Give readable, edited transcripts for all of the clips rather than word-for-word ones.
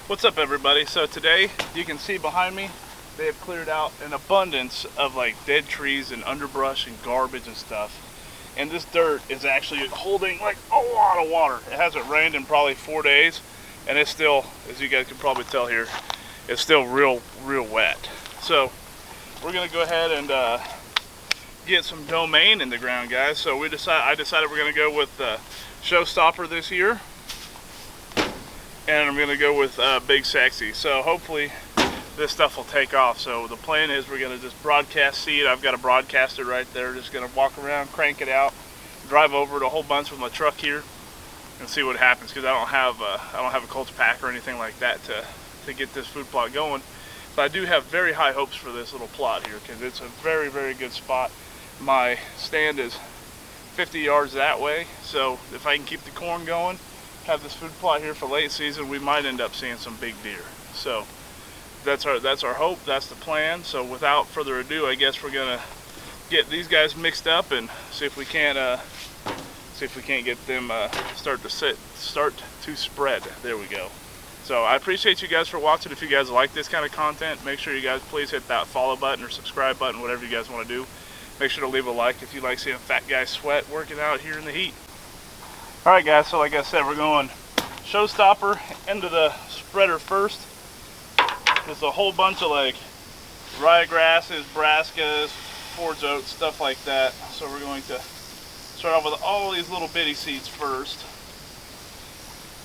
What's up, everybody? So today, you can see behind me, they have cleared out an abundance of like dead trees and underbrush and garbage and stuff. And this dirt is actually holding like a lot of water. It hasn't rained in probably 4 days, and it's still, as you guys can probably tell here, it's still real wet. So we're gonna go ahead and get some domain in the ground, guys. So I decided we're gonna go with Showstopper this year. And I'm gonna go with Big Sexy. So hopefully this stuff will take off. So the plan is we're gonna just broadcast seed. I've got a broadcaster right there. Just gonna walk around, crank it out, drive over it a whole bunch with my truck here, and see what happens. Because I don't have a Colts pack or anything like that to get this food plot going. But I do have very high hopes for this little plot here because it's a very good spot. My stand is 50 yards that way. So if I can keep the corn going, have this food plot here for late season, we might end up seeing some big deer. So that's our hope, that's the plan. So without further ado, I guess we're gonna get these guys mixed up and see if we can't get them start to spread. There we go. So I appreciate you guys for watching. If you guys like this kind of content, make sure you guys please hit that follow button or subscribe button, whatever you guys want to do. Make sure to leave a like if you like seeing fat guys sweat working out here in the heat. Alright guys, so like I said, we're going Showstopper into the spreader first. There's a whole bunch of like ryegrasses, brassicas, forage oats, stuff like that. So we're going to start off with all these little bitty seeds first.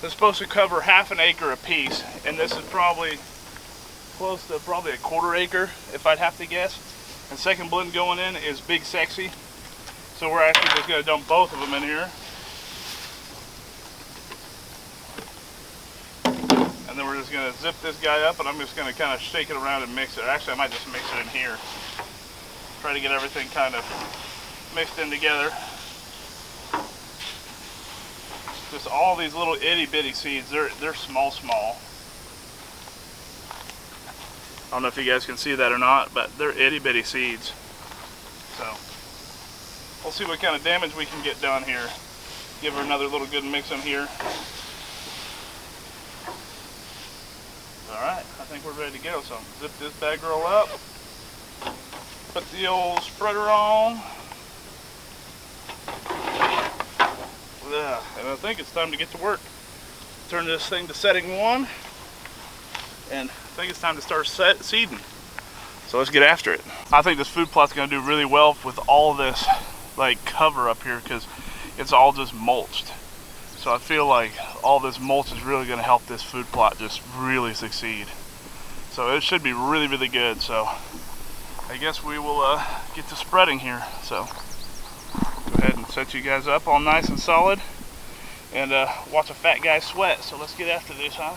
They're supposed to cover half an acre a piece, and this is probably close to probably a quarter acre if I'd have to guess. And second blend going in is Big Sexy. So we're actually just going to dump both of them in here. And then we're just going to zip this guy up, and I'm just going to kind of shake it around and mix it. Actually, I might just mix it in here. Try to get everything kind of mixed in together. Just all these little itty bitty seeds, they're small. I don't know if you guys can see that or not, but they're itty bitty seeds. So we'll see what kind of damage we can get done here. Give her another little good mix in here. Alright, I think we're ready to go. So zip this bag roll up, put the old spreader on, and I think it's time to get to work. Turn this thing to setting 1, and I think it's time to start seeding. So let's get after it. I think this food plot's going to do really well with all this like cover up here because it's all just mulched. So I feel like all this mulch is really going to help this food plot just really succeed. So it should be really good. So I guess we will get to spreading here. So go ahead and set you guys up all nice and solid and watch a fat guy sweat. So let's get after this, huh?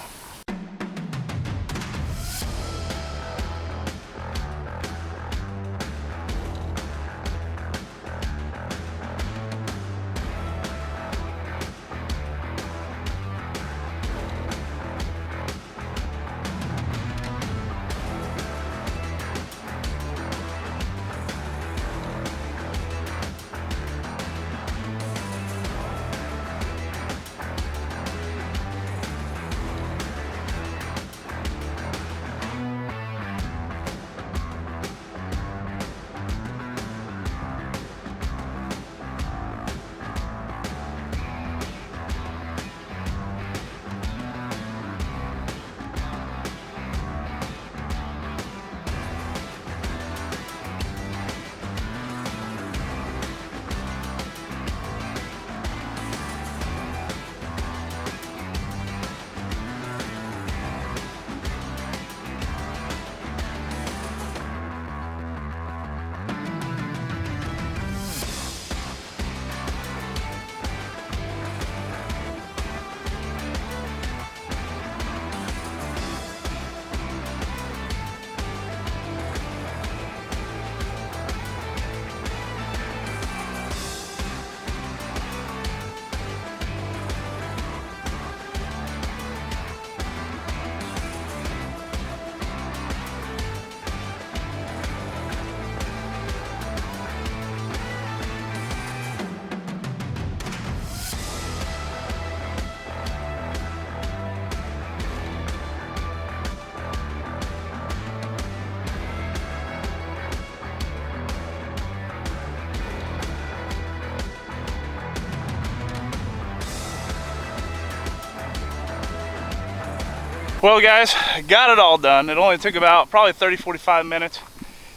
Well guys, got it all done. It only took about probably 30-45 minutes.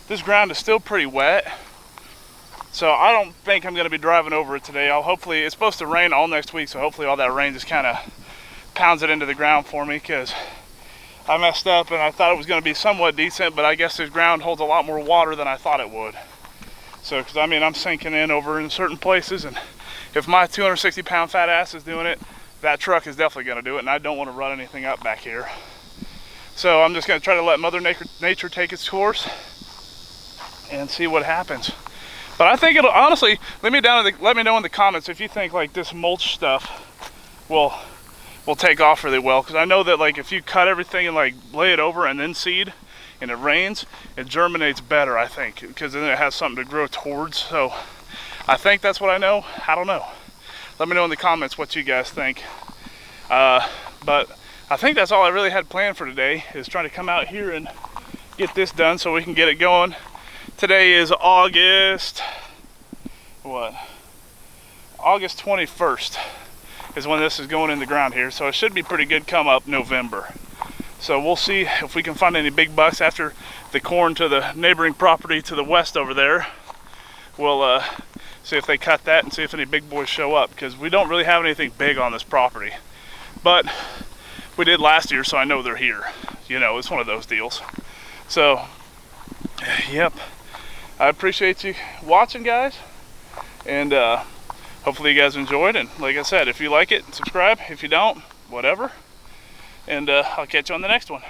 This ground is still pretty wet, so I don't think I'm going to be driving over it today. Hopefully, it's supposed to rain all next week, so hopefully all that rain just kind of pounds it into the ground for me, because I messed up and I thought it was going to be somewhat decent, but I guess this ground holds a lot more water than I thought it would. So, because I mean, I'm sinking in over in certain places, and if my 260-pound fat ass is doing it, that truck is definitely going to do it, and I don't want to run anything up back here. So I'm just going to try to let Mother Nature take its course and see what happens. But I think it'll, honestly, let me know in the comments if you think like this mulch stuff will take off really well, because I know that like if you cut everything and like lay it over and then seed and it rains, it germinates better, I think, because then it has something to grow towards. So I think that's what I know. I don't know. Let me know in the comments what you guys think. But I think that's all I really had planned for today, is trying to come out here and get this done so we can get it going. Today is August 21st is when this is going in the ground here. So it should be pretty good come up November. So we'll see if we can find any big bucks after the corn to the neighboring property to the west over there. We'll see if they cut that and see if any big boys show up, because we don't really have anything big on this property. But we did last year, so I know they're here. You know, it's one of those deals. So, yep. I appreciate you watching, guys. And hopefully you guys enjoyed. And like I said, if you like it, subscribe. If you don't, whatever. And I'll catch you on the next one.